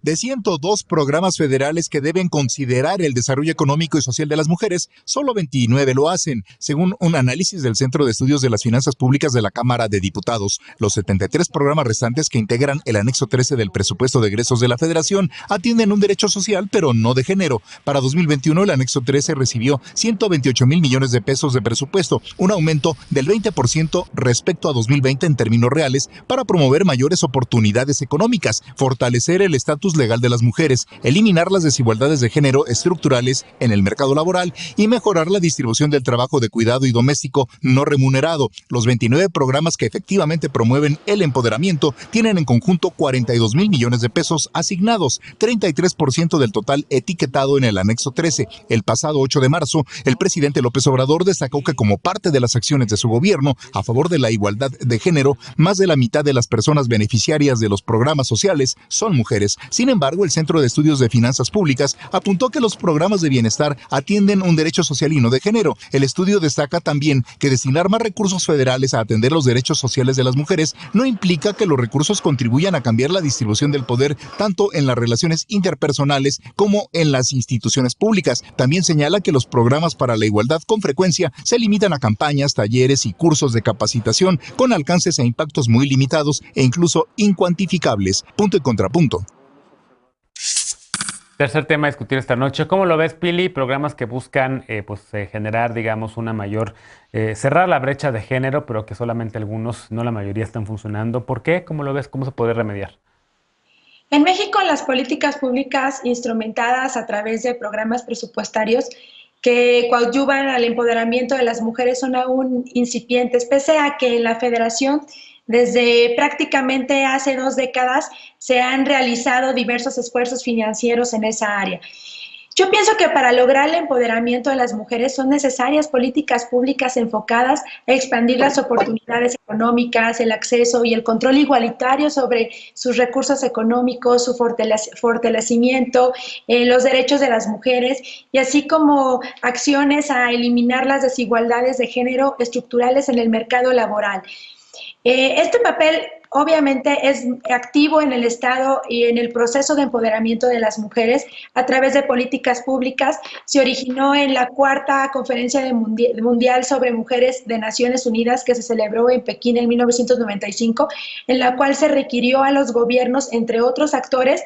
De 102 programas federales que deben considerar el desarrollo económico y social de las mujeres, solo 29 lo hacen, según un análisis del Centro de Estudios de las Finanzas Públicas de la Cámara de Diputados. Los 73 programas restantes que integran el anexo 13 del presupuesto de egresos de la Federación atienden un derecho social, pero no de género. Para 2021, el anexo 13 recibió 128,000 millones de pesos de presupuesto, un aumento del 20% respecto a 2020 en términos reales, para promover mayores oportunidades económicas, fortalecer el estatus legal de las mujeres, eliminar las desigualdades de género estructurales en el mercado laboral y mejorar la distribución del trabajo de cuidado y doméstico no remunerado. Los 29 programas que efectivamente promueven el empoderamiento tienen en conjunto 42,000 millones de pesos asignados, 33% del total etiquetado en el anexo 13. El pasado 8 de marzo, el presidente López Obrador destacó que como parte de las acciones de su gobierno a favor de la igualdad de género, más de la mitad de las personas beneficiarias de los programas sociales son mujeres. Sin embargo, el Centro de Estudios de Finanzas Públicas apuntó que los programas de bienestar atienden un derecho social y no de género. El estudio destaca también que destinar más recursos federales a atender los derechos sociales de las mujeres no implica que los recursos contribuyan a cambiar la distribución del poder tanto en las relaciones interpersonales como en las instituciones públicas. También señala que los programas para la igualdad con frecuencia se limitan a campañas, talleres y cursos de capacitación con alcances e impactos muy limitados e incluso incuantificables. Punto y contrapunto. Tercer tema a discutir esta noche. ¿Cómo lo ves, Pili? Programas que buscan generar, digamos, una mayor, cerrar la brecha de género, pero que solamente algunos, no la mayoría, están funcionando. ¿Por qué? ¿Cómo lo ves? ¿Cómo se puede remediar? En México, las políticas públicas instrumentadas a través de programas presupuestarios que coadyuvan al empoderamiento de las mujeres son aún incipientes, pese a que la Federación Desde prácticamente hace 2 décadas se han realizado diversos esfuerzos financieros en esa área. Yo pienso que para lograr el empoderamiento de las mujeres son necesarias políticas públicas enfocadas a expandir las oportunidades económicas, el acceso y el control igualitario sobre sus recursos económicos, su fortalecimiento, los derechos de las mujeres y así como acciones a eliminar las desigualdades de género estructurales en el mercado laboral. Este papel obviamente es activo en el Estado y en el proceso de empoderamiento de las mujeres a través de políticas públicas. Se originó en la 4ª Conferencia Mundial sobre Mujeres de Naciones Unidas que se celebró en Pekín en 1995, en la cual se requirió a los gobiernos, entre otros actores,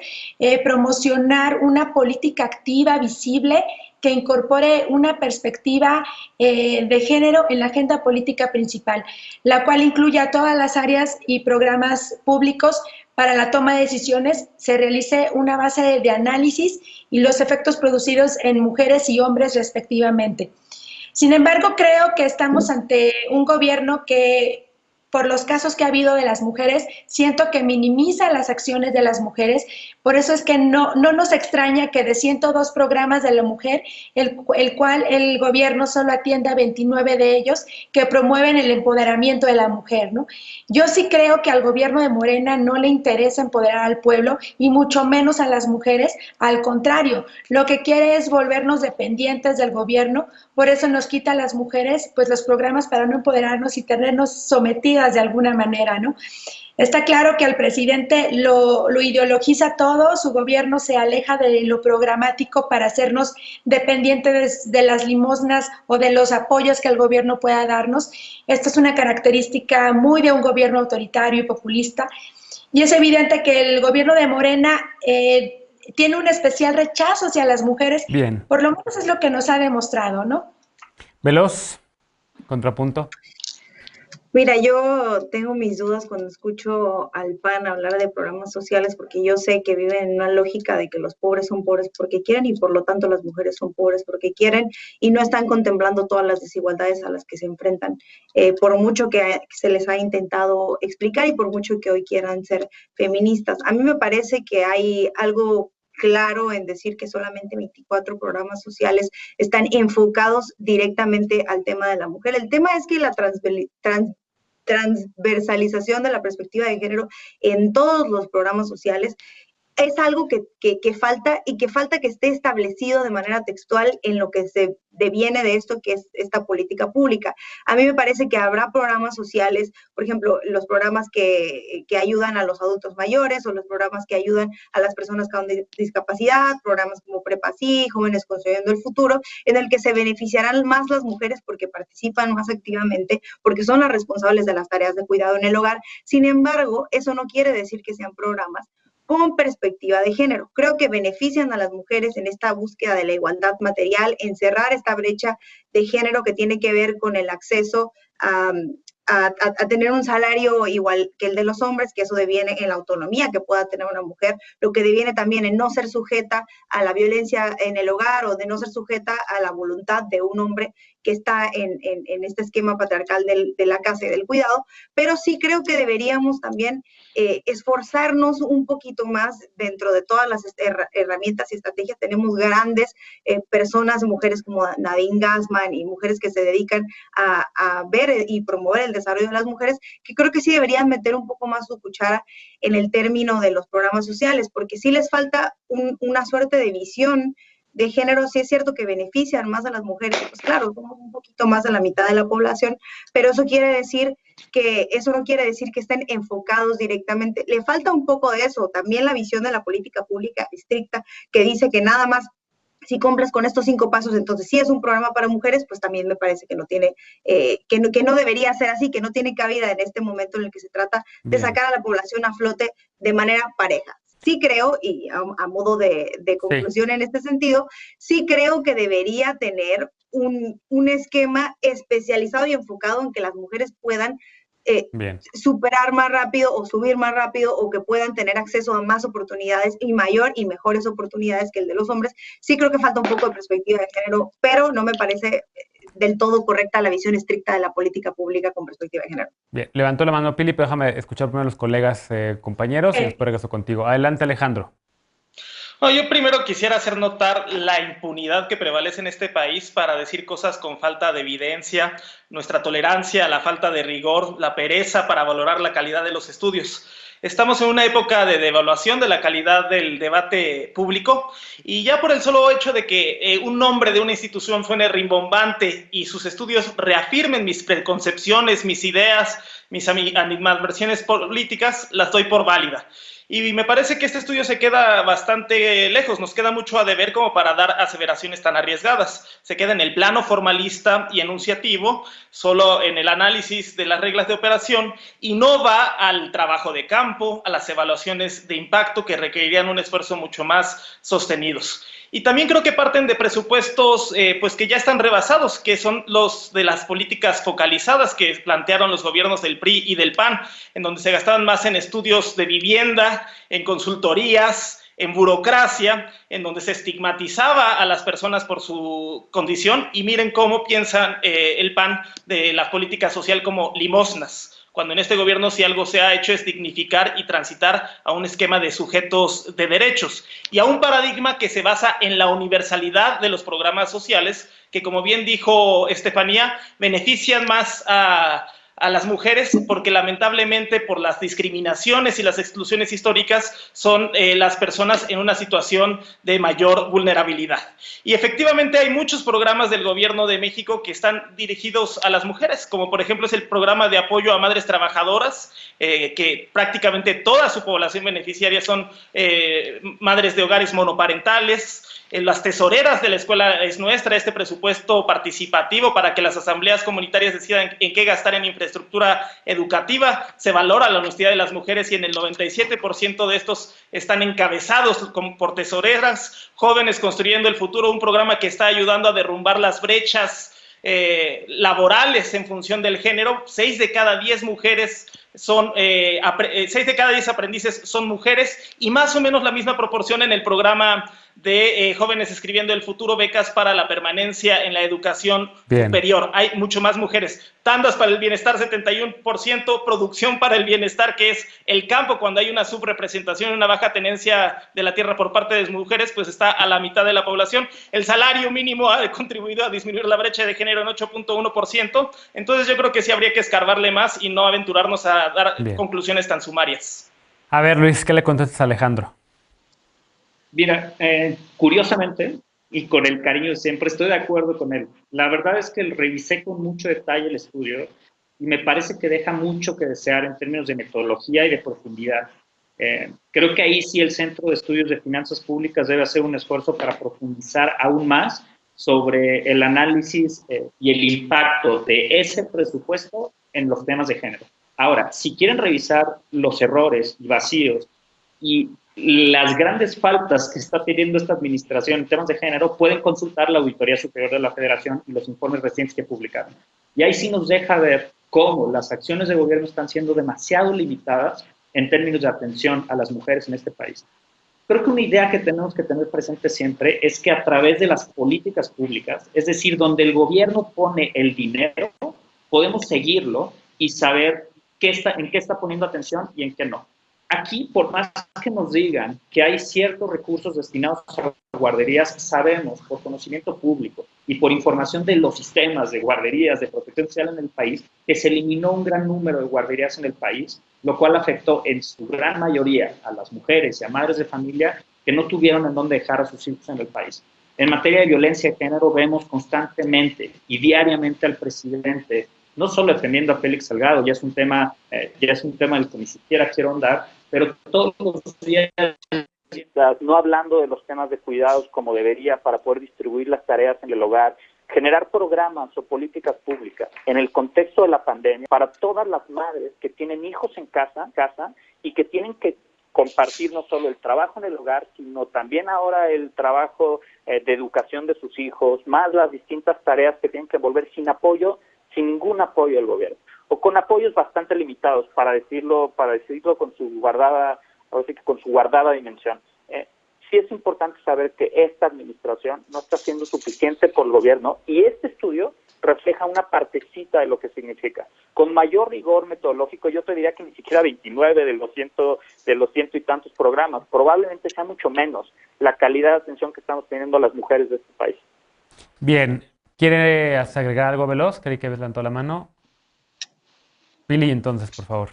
promocionar una política activa, visible, que incorpore una perspectiva de género en la agenda política principal, la cual incluya todas las áreas y programas públicos para la toma de decisiones, se realice una base de análisis y los efectos producidos en mujeres y hombres respectivamente. Sin embargo, creo que estamos ante un gobierno que, por los casos que ha habido de las mujeres, siento que minimiza las acciones de las mujeres. Por eso es que no nos extraña que de 102 programas de la mujer, el cual el gobierno solo atiende a 29 de ellos que promueven el empoderamiento de la mujer, ¿no? Yo sí creo que al gobierno de Morena no le interesa empoderar al pueblo y mucho menos a las mujeres. Al contrario, lo que quiere es volvernos dependientes del gobierno. Por eso nos quita a las mujeres pues los programas para no empoderarnos y tenernos sometidas de alguna manera, ¿no? Está claro que al presidente lo ideologiza todo, su gobierno se aleja de lo programático para hacernos dependientes de las limosnas o de los apoyos que el gobierno pueda darnos. Esta es una característica muy de un gobierno autoritario y populista, y es evidente que el gobierno de Morena tiene un especial rechazo hacia las mujeres. Bien. Por lo menos es lo que nos ha demostrado, ¿no? Veloz, contrapunto. Mira, yo tengo mis dudas cuando escucho al PAN hablar de programas sociales, porque yo sé que viven en una lógica de que los pobres son pobres porque quieren y por lo tanto las mujeres son pobres porque quieren, y no están contemplando todas las desigualdades a las que se enfrentan, por mucho que se les ha intentado explicar y por mucho que hoy quieran ser feministas. A mí me parece que hay algo claro en decir que solamente 24 programas sociales están enfocados directamente al tema de la mujer. El tema es que la transversalización de la perspectiva de género en todos los programas sociales es algo que falta, y que falta que esté establecido de manera textual en lo que se deviene de esto, que es esta política pública. A mí me parece que habrá programas sociales, por ejemplo, los programas que ayudan a los adultos mayores, o los programas que ayudan a las personas con discapacidad, programas como Prepa Sí, Jóvenes Construyendo el Futuro, en el que se beneficiarán más las mujeres porque participan más activamente, porque son las responsables de las tareas de cuidado en el hogar. Sin embargo, eso no quiere decir que sean programas con perspectiva de género. Creo que benefician a las mujeres en esta búsqueda de la igualdad material, en cerrar esta brecha de género que tiene que ver con el acceso a tener un salario igual que el de los hombres, que eso deviene en la autonomía que pueda tener una mujer, lo que deviene también en no ser sujeta a la violencia en el hogar, o de no ser sujeta a la voluntad de un hombre que está en este esquema patriarcal de la casa y del cuidado. Pero sí creo que deberíamos también esforzarnos un poquito más dentro de todas las herramientas y estrategias. Tenemos grandes personas, mujeres como Nadine Gassman, y mujeres que se dedican a ver y promover el desarrollo de las mujeres, que creo que sí deberían meter un poco más su cuchara en el término de los programas sociales, porque sí les falta una suerte de visión de género. Sí es cierto que benefician más a las mujeres, pues claro, somos un poquito más de la mitad de la población, pero eso no quiere decir que estén enfocados directamente. Le falta un poco de eso, también la visión de la política pública estricta, que dice que nada más si cumples con estos 5 pasos, entonces sí es un programa para mujeres. Pues también me parece que no tiene, que no debería ser así, que no tiene cabida en este momento en el que se trata de sacar a la población a flote de manera pareja. Sí creo, y a modo de conclusión en este sentido, sí creo que debería tener un esquema especializado y enfocado en que las mujeres puedan superar más rápido o subir más rápido, o que puedan tener acceso a más oportunidades y mayor y mejores oportunidades que el de los hombres. Sí creo que falta un poco de perspectiva de género, pero no me parece del todo correcta la visión estricta de la política pública con perspectiva de género. Bien, levantó la mano Pili, pero déjame escuchar primero a los colegas compañeros y después regreso contigo. Adelante, Alejandro. No, yo primero quisiera hacer notar la impunidad que prevalece en este país para decir cosas con falta de evidencia, nuestra tolerancia a la falta de rigor, la pereza para valorar la calidad de los estudios. Estamos en una época de devaluación de la calidad del debate público y ya por el solo hecho de que un nombre de una institución suene rimbombante y sus estudios reafirmen mis preconcepciones, mis ideas, mis animadversiones políticas, las doy por válida. Y me parece que este estudio se queda bastante lejos, nos queda mucho a deber como para dar aseveraciones tan arriesgadas. Se queda en el plano formalista y enunciativo, solo en el análisis de las reglas de operación y no va al trabajo de campo, a las evaluaciones de impacto que requerirían un esfuerzo mucho más sostenidos. Y también creo que parten de presupuestos pues que ya están rebasados, que son los de las políticas focalizadas que plantearon los gobiernos del PRI y del PAN, en donde se gastaban más en estudios de vivienda, en consultorías, en burocracia, en donde se estigmatizaba a las personas por su condición, y miren cómo piensan el PAN de la política social como limosnas, cuando en este gobierno si algo se ha hecho es dignificar y transitar a un esquema de sujetos de derechos y a un paradigma que se basa en la universalidad de los programas sociales que, como bien dijo Estefanía, benefician más a las mujeres porque lamentablemente por las discriminaciones y las exclusiones históricas son las personas en una situación de mayor vulnerabilidad. Y efectivamente hay muchos programas del gobierno de México que están dirigidos a las mujeres, como por ejemplo es el programa de apoyo a madres trabajadoras, que prácticamente toda su población beneficiaria son madres de hogares monoparentales. Las tesoreras de la escuela es nuestra, este presupuesto participativo para que las asambleas comunitarias decidan en qué gastar en infraestructura educativa. Se valora la honestidad de las mujeres y en el 97% de estos están encabezados por tesoreras. Jóvenes construyendo el futuro, un programa que está ayudando a derrumbar las brechas laborales en función del género. 6 de cada 10 mujeres son 6 de cada 10 aprendices son mujeres y más o menos la misma proporción en el programa de Jóvenes Escribiendo el Futuro, becas para la permanencia en la educación superior. Hay mucho más mujeres. Tandas para el bienestar, 71%, producción para el bienestar, que es el campo, cuando hay una subrepresentación, una baja tenencia de la tierra por parte de las mujeres, pues está a la mitad de la población. El salario mínimo ha contribuido a disminuir la brecha de género en 8.1%. Entonces yo creo que sí habría que escarbarle más y no aventurarnos a dar conclusiones tan sumarias. A ver, Luis, ¿qué le contestas a Alejandro? Mira, curiosamente, y con el cariño de siempre, estoy de acuerdo con él. La verdad es que revisé con mucho detalle el estudio y me parece que deja mucho que desear en términos de metodología y de profundidad. Creo que ahí sí el Centro de Estudios de Finanzas Públicas debe hacer un esfuerzo para profundizar aún más sobre el análisis y el impacto de ese presupuesto en los temas de género. Ahora, si quieren revisar los errores y vacíos y las grandes faltas que está teniendo esta administración en temas de género, pueden consultar la Auditoría Superior de la Federación y los informes recientes que publicaron. Y ahí sí nos deja ver cómo las acciones de gobierno están siendo demasiado limitadas en términos de atención a las mujeres en este país. Creo que una idea que tenemos que tener presente siempre es que a través de las políticas públicas, es decir, donde el gobierno pone el dinero, podemos seguirlo y saber en qué está poniendo atención y en qué no. Aquí, por más que nos digan que hay ciertos recursos destinados a guarderías, sabemos por conocimiento público y por información de los sistemas de guarderías de protección social en el país que se eliminó un gran número de guarderías en el país, lo cual afectó en su gran mayoría a las mujeres y a madres de familia que no tuvieron en dónde dejar a sus hijos en el país. En materia de violencia de género vemos constantemente y diariamente al presidente no solo defendiendo a Félix Salgado, ya es un tema del que ni siquiera quiero andar, pero todos los días no hablando de los temas de cuidados como debería para poder distribuir las tareas en el hogar, generar programas o políticas públicas en el contexto de la pandemia para todas las madres que tienen hijos en casa y que tienen que compartir no solo el trabajo en el hogar, sino también ahora el trabajo de educación de sus hijos, más las distintas tareas que tienen que envolver sin ningún apoyo del gobierno, o con apoyos bastante limitados, para decirlo con su guardada dimensión. Sí es importante saber que esta administración no está siendo suficiente por el gobierno, y este estudio refleja una partecita de lo que significa. Con mayor rigor metodológico, yo te diría que ni siquiera 29 de los ciento y tantos programas, probablemente sea mucho menos la calidad de atención que estamos teniendo a las mujeres de este país. Bien, ¿quiere agregar algo veloz? Creí que levantó la mano. Pili, entonces, por favor.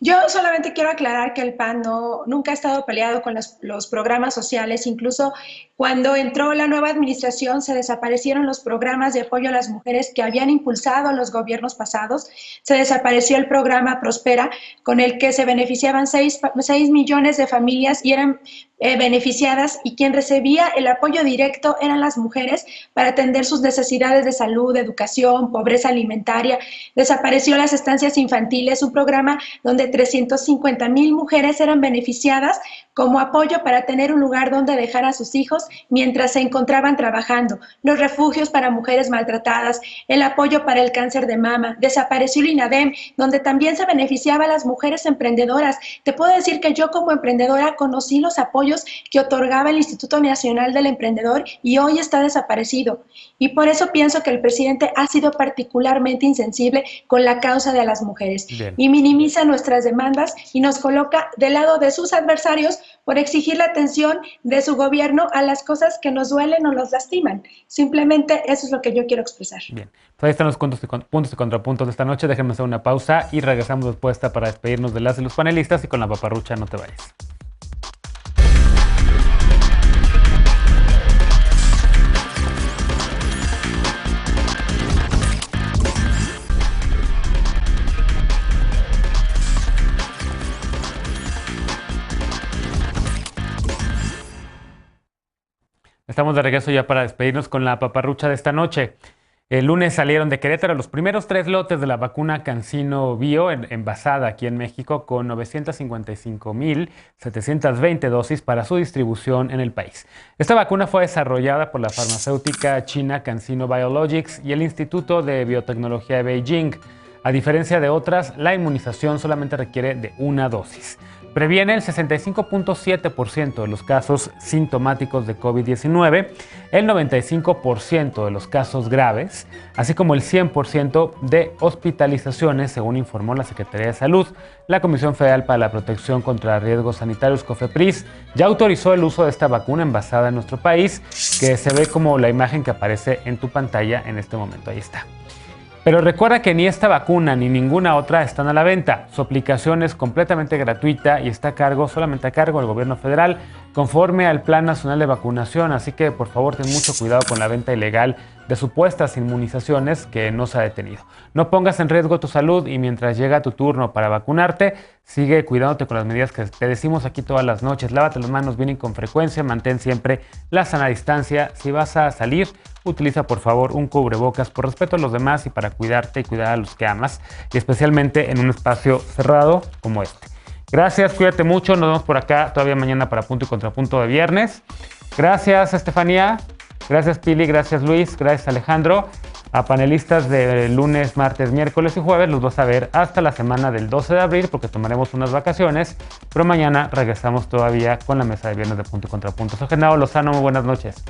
Yo solamente quiero aclarar que el PAN nunca ha estado peleado con los programas sociales. Incluso cuando entró la nueva administración se desaparecieron los programas de apoyo a las mujeres que habían impulsado los gobiernos pasados. Se desapareció el programa Prospera, con el que se beneficiaban 6 millones de familias y eran beneficiadas, y quien recibía el apoyo directo eran las mujeres para atender sus necesidades de salud, educación, pobreza alimentaria. Desapareció las estancias infantiles, un programa donde 350,000 mujeres eran beneficiadas como apoyo para tener un lugar donde dejar a sus hijos mientras se encontraban trabajando. Los refugios para mujeres maltratadas, el apoyo para el cáncer de mama. Desapareció el INADEM, donde también se beneficiaba a las mujeres emprendedoras. Te puedo decir que yo como emprendedora conocí los apoyos que otorgaba el Instituto Nacional del Emprendedor y hoy está desaparecido. Y por eso pienso que el presidente ha sido particularmente insensible con la causa de las mujeres. Bien. Y minimiza nuestras demandas y nos coloca del lado de sus adversarios por exigir la atención de su gobierno a las cosas que nos duelen o nos lastiman. Simplemente eso es lo que yo quiero expresar. Bien, pues ahí están los puntos y contrapuntos de esta noche. Déjenme hacer una pausa y regresamos después para despedirnos de las y los panelistas, y con la paparrucha no te vayas. Estamos de regreso ya para despedirnos con la paparrucha de esta noche. El lunes salieron de Querétaro los primeros 3 lotes de la vacuna CanSino Bio envasada aquí en México, con 955,720 dosis para su distribución en el país. Esta vacuna fue desarrollada por la farmacéutica china CanSino Biologics y el Instituto de Biotecnología de Beijing. A diferencia de otras, la inmunización solamente requiere de una dosis. Previene el 65.7% de los casos sintomáticos de COVID-19, el 95% de los casos graves, así como el 100% de hospitalizaciones, según informó la Secretaría de Salud. La Comisión Federal para la Protección contra Riesgos Sanitarios, COFEPRIS, ya autorizó el uso de esta vacuna envasada en nuestro país, que se ve como la imagen que aparece en tu pantalla en este momento. Ahí está. Pero recuerda que ni esta vacuna ni ninguna otra están a la venta. Su aplicación es completamente gratuita y está solamente a cargo del gobierno federal, conforme al Plan Nacional de Vacunación. Así que por favor ten mucho cuidado con la venta ilegal de supuestas inmunizaciones que no se ha detenido. No pongas en riesgo tu salud, y mientras llega tu turno para vacunarte, sigue cuidándote con las medidas que te decimos aquí todas las noches. Lávate las manos bien y con frecuencia, mantén siempre la sana distancia. Si vas a salir, utiliza por favor un cubrebocas por respeto a los demás y para cuidarte y cuidar a los que amas, y especialmente en un espacio cerrado como este. Gracias, cuídate mucho, nos vemos por acá todavía mañana para Punto y Contrapunto de viernes. Gracias, Estefanía. Gracias, Pili. Gracias, Luis. Gracias, Alejandro. A panelistas de lunes, martes, miércoles y jueves los vas a ver hasta la semana del 12 de abril porque tomaremos unas vacaciones, pero mañana regresamos todavía con la mesa de viernes de Punto y Contrapunto. Soy Genaro Lozano, muy buenas noches.